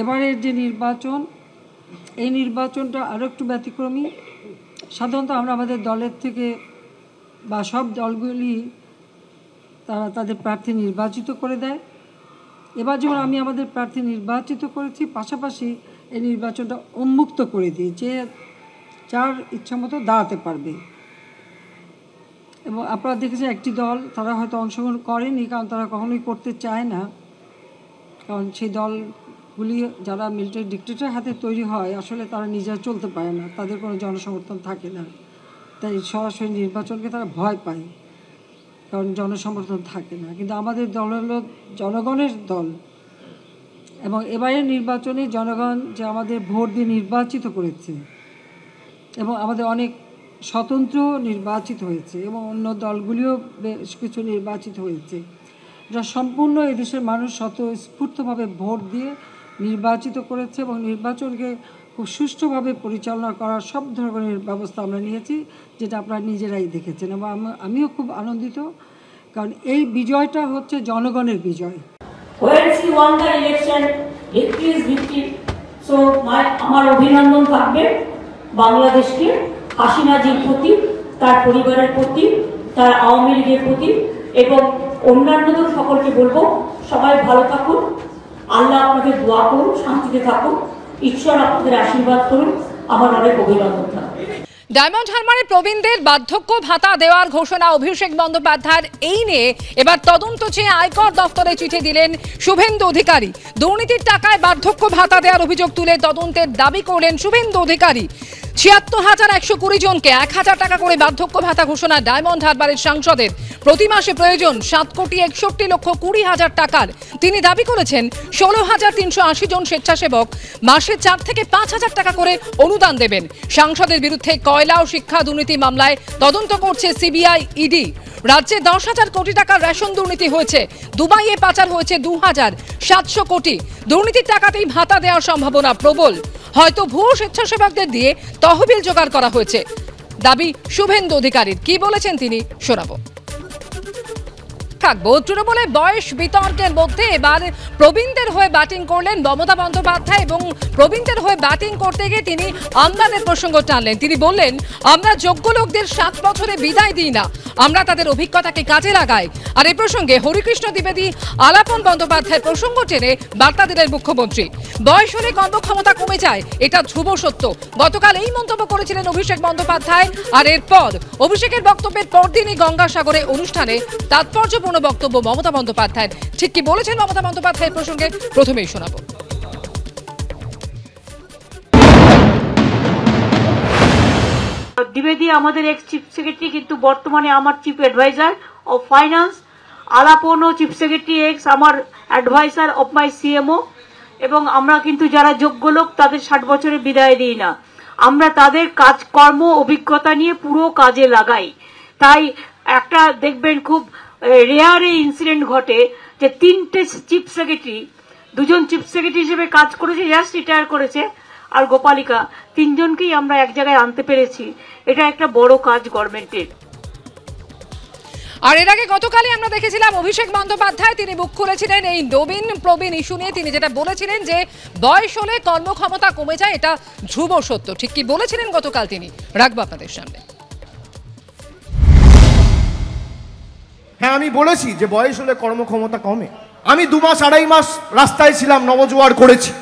এবারের যে নির্বাচন, এই নির্বাচনটা আরও একটু ব্যতিক্রমী। সাধারণত আমরা আমাদের দলের থেকে বা সব দলগুলি তারা তাদের প্রার্থী নির্বাচিত করে দেয়। এবার যেমন আমি আমাদের প্রার্থী নির্বাচিত করেছি, পাশাপাশি এই নির্বাচনটা উন্মুক্ত করে দিই যে যার ইচ্ছামতো দাঁড়াতে পারবে। এবং আপনারা দেখেছেন একটি দল তারা হয়তো অংশগ্রহণ করেনি, কারণ তারা কখনোই করতে চায় না, কারণ সেই দলগুলি যারা মিলিটারি ডিক্টেটরের হাতে তৈরি হয় আসলে তারা নিজেরা চলতে পারে না, তাদের কোনো জনসমর্থন থাকে না, তাই সরাসরি নির্বাচনকে তারা ভয় পায়, কারণ জনসমর্থন থাকে না। কিন্তু আমাদের দল হলো জনগণের দল, এবং এবারের নির্বাচনে জনগণ যে আমাদের ভোট দিয়ে নির্বাচিত করেছে, এবং আমাদের অনেক স্বতন্ত্র নির্বাচিত হয়েছে এবং অন্য দলগুলিও বেশ কিছু নির্বাচিত হয়েছে, যা সম্পূর্ণ এদেশের মানুষ স্বতঃস্ফূর্তভাবে ভোট দিয়ে নির্বাচিত করেছে, এবং নির্বাচনকে খুব সুষ্ঠুভাবে পরিচালনা করার সব ধরনের ব্যবস্থা আমরা নিয়েছি, যেটা আপনারা নিজেরাই দেখেছেন। এবং আমিও খুব আনন্দিত, কারণ এই বিজয়টা হচ্ছে জনগণের বিজয়। আমার অভিনন্দন থাকবে বাংলাদেশকে, হাসিনাজির প্রতি, তার পরিবারের প্রতি, তার আওয়ামী লীগের প্রতি, এবং অন্যান্যদের সকলকে বলবো সবাই ভালো থাকুন, আল্লাহ আপনাদের দোয়া করুন, শান্তিতে থাকুন, ঈশ্বর আপনাদের আশীর্বাদ করুন, আমার অনেক অভিনন্দন থাকবে। ডায়মন্ড হারবারে প্রবীণদের বার্ধক্য ভাতা দেওয়ার ঘোষণা অভিষেক বন্দ্যোপাধ্যায়ের, এই নিয়ে এবার তদন্ত চেয়ে আয়কর দফতরে চিঠি দিলেন শুভেন্দু অধিকারী। দুর্নীতির টাকায় বার্ধক্য ভাতা দেওয়ার অভিযোগ তুলে তদন্তের দাবি করলেন শুভেন্দু অধিকারী। ৭৬,১২০ জনকে ১,০০০ টাকা করে বার্ধক্য ভাতা ঘোষণা ডায়মন্ড হারবারের সাংসদের। প্রতি মাসে প্রয়োজন ৭,৬১,২০,০০০ টাকার। তিনি দাবি করেছেন ১৬,৩৮০ জন স্বেচ্ছাসেবক মাসে ৪ থেকে ৫,০০০ টাকা করে অনুদান দেবেন। সাংসদের বিরুদ্ধে কয়লা ও শিক্ষা দুর্নীতি মামলায় তদন্ত করছে সিবিআই, ইডি। রাজ্যে ১০,০০০ কোটি টাকার রেশন দুর্নীতি হয়েছে, দুবাইয়ে পাচার হয়েছে ২,৭০০ কোটি। দুর্নীতির টাকাতেই ভাতা দেওয়ার সম্ভাবনা প্রবল, হয়তো ভুয়ো স্বেচ্ছাসেবকদের দিয়ে তহবিল জোগাড় করা হয়েছে, দাবি শুভেন্দু অধিকারীর। কি বলেছেন তিনি শোনাবো। থাকবো তৃণমূলের বয়স বিতর্কের মধ্যে এবার প্রবীণদের হয়ে ব্যাটিং করলেন মমতা বন্দ্যোপাধ্যায়, এবং প্রবীণদের হয়ে ব্যাটিং করতে গিয়ে তিনি আমলাদের প্রসঙ্গ টানলেন। তিনি বললেন, আমরা যোগ্য লোকদের 7 বছরে বিদায় দিই না, আমরা তাদের অভিজ্ঞতাকে কাজে লাগাই। আর এই প্রসঙ্গে হরিকৃষ্ণ দ্বিবেদী, আলাপন বন্দ্যোপাধ্যায়ের প্রসঙ্গ টেনে বার্তা দিলেন মুখ্যমন্ত্রী। বয়স হলে কর্মক্ষমতা কমে যায়, এটা ধ্রুব সত্য। গতকাল এই মন্তব্য করেছিলেন অভিষেক বন্দ্যোপাধ্যায়। আর এরপর অভিষেকের বক্তব্যের পরদিনই গঙ্গাসাগরে অনুষ্ঠানে তাৎপর্যপূর্ণ বক্তব্য মমতা বন্দ্যোপাধ্যায়ের। ঠিক কি বলেছেন মমতা বন্দ্যোপাধ্যায়ের প্রসঙ্গে প্রথমেই শোনাবো। দ্বিবেদী আমাদের এক্স চিফ সেক্রেটারি, কিন্তু বর্তমানে আমার চিফ অ্যাডভাইজার অফ ফাইন্যান্স। আলাপনও চিফ সেক্রেটারি এক্স আমার অ্যাডভাইজার অফ মাই সিএমও। এবং আমরা কিন্তু যারা যোগ্য লোক তাদের 60 বছরে বিদায় দিই না, আমরা তাদের কাজকর্ম অভিজ্ঞতা নিয়ে পুরো কাজে লাগাই। তাই একটা দেখবেন খুব রেয়ার এই ইনসিডেন্ট ঘটে যে 3টে চিফ সেক্রেটারি, 2জন চিফ সেক্রেটারি হিসেবে কাজ করেছে, জাস্ট রিটায়ার করেছে, আর গোপালিকা, 3 জনকেই আমরা এক জায়গায় আনতে পেরেছি। এটা একটা বড় কাজ গভর্নমেন্টের। আর এর আগে গতকালই আমরা দেখেছিলাম অভিষেক বন্দ্যোপাধ্যায়, তিনি মুখ খুলেছিলেন এই নবীন প্রবীণ ইস্যু নিয়ে। তিনি যেটা বলেছিলেন যে বয়স হলে কর্মক্ষমতা কমে যায়, এটা ধ্রুব সত্য। ঠিক কি বলেছিলেন গতকাল তিনি, রাখবো আপনাদের সামনে। হ্যাঁ, আমি বলেছি যে বয়স হলে কর্মক্ষমতা কমে। আমি 2 মাস 2.5 মাস রাস্তায় ছিলাম, নবজোয়ার করেছি,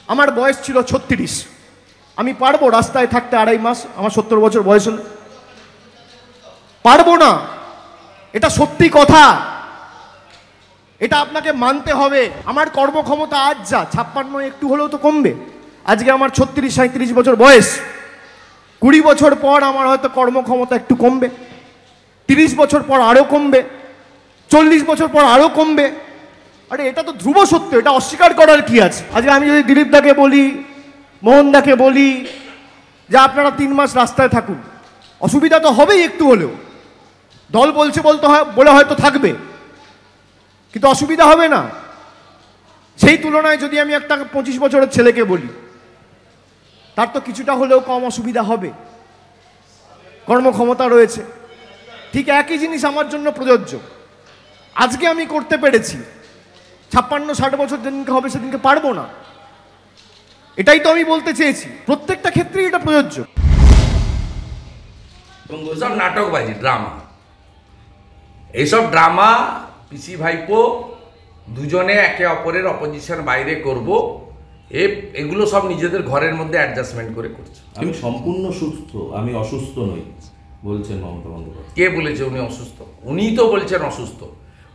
আমার বয়স ছিল 36। আমি পারবো রাস্তায় থাকতে 2.5 মাস? আমার 70 বছর বয়স হলে পারবো না। এটা সত্যি কথা, এটা আপনাকে মানতে হবে। আমার কর্মক্ষমতা আজ যা 56, একটু হলেও তো কমবে। আজকে আমার 36-37 বছর বয়স, 20 বছর পর আমার হয়তো কর্মক্ষমতা একটু কমবে, 30 বছর পর আরও কমবে, 40 বছর পর আরও কমবে। আরে এটা তো ধ্রুব সত্য, এটা অস্বীকার করার কি আছে? আজকে আমি যদি দিলীপ দাকে বলি, মোহন দাকে বলি যে আপনারা 3 মাস রাস্তায় থাকুন, অসুবিধা তো হবেই একটু হলেও। দল বলছে বলে হয়তো থাকবে, কিন্তু অসুবিধা হবে না। সেই তুলনায় যদি আমি একটা 25 বছরের ছেলেকে বলি, তার তো কিছুটা হলেও কম অসুবিধা হবে, কর্মক্ষমতা রয়েছে। ঠিক একই জিনিস আমার জন্য প্রযোজ্য। আজকে আমি করতে পেরেছি, 56-60 বছর যেদিনকে হবে সেদিনকে পারবো না। এটাই তো আমি বলতে চেয়েছি, প্রত্যেকটা ক্ষেত্রেই এটা প্রযোজ্য। এবং ওসব নাটকবাজি, ড্রামা, এইসব ড্রামা পিসি ভাইপো দুজনে একে অপরের অপোজিশন বাইরে করব, এগুলো সব নিজেদের ঘরের মধ্যে অ্যাডজাস্টমেন্ট করে করছে। আমি সম্পূর্ণ সুস্থ, আমি অসুস্থ নই বলছেন মমতা বন্দ্যোপাধ্যায়। কে বলেছে উনি অসুস্থ? উনিই তো বলছেন অসুস্থ।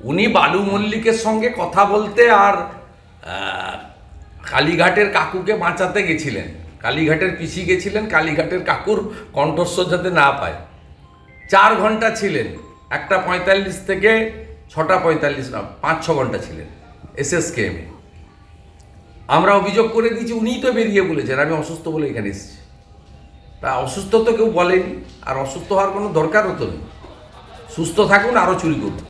উনি বালু মল্লিকের সঙ্গে কথা বলতে আর কালীঘাটের কাকুকে বাঁচাতে গেছিলেন, কালীঘাটের পিসি গেছিলেন কালীঘাটের কাকুর কণ্ঠস্বর যাতে না পায়। 4 ঘন্টা ছিলেন, 1:45 থেকে 6:45 না 5-6 ঘন্টা ছিলেন SSKM-এ। আমরা অভিযোগ করে দিয়েছি, উনিই তো বেরিয়ে বলেছেন আমি অসুস্থ বলে এখানে এসেছি। তা অসুস্থ তো কেউ বলেনি, আর অসুস্থ হওয়ার কোনো দরকারও তো নেই। সুস্থ থাকুন, আরও চুরি করুন।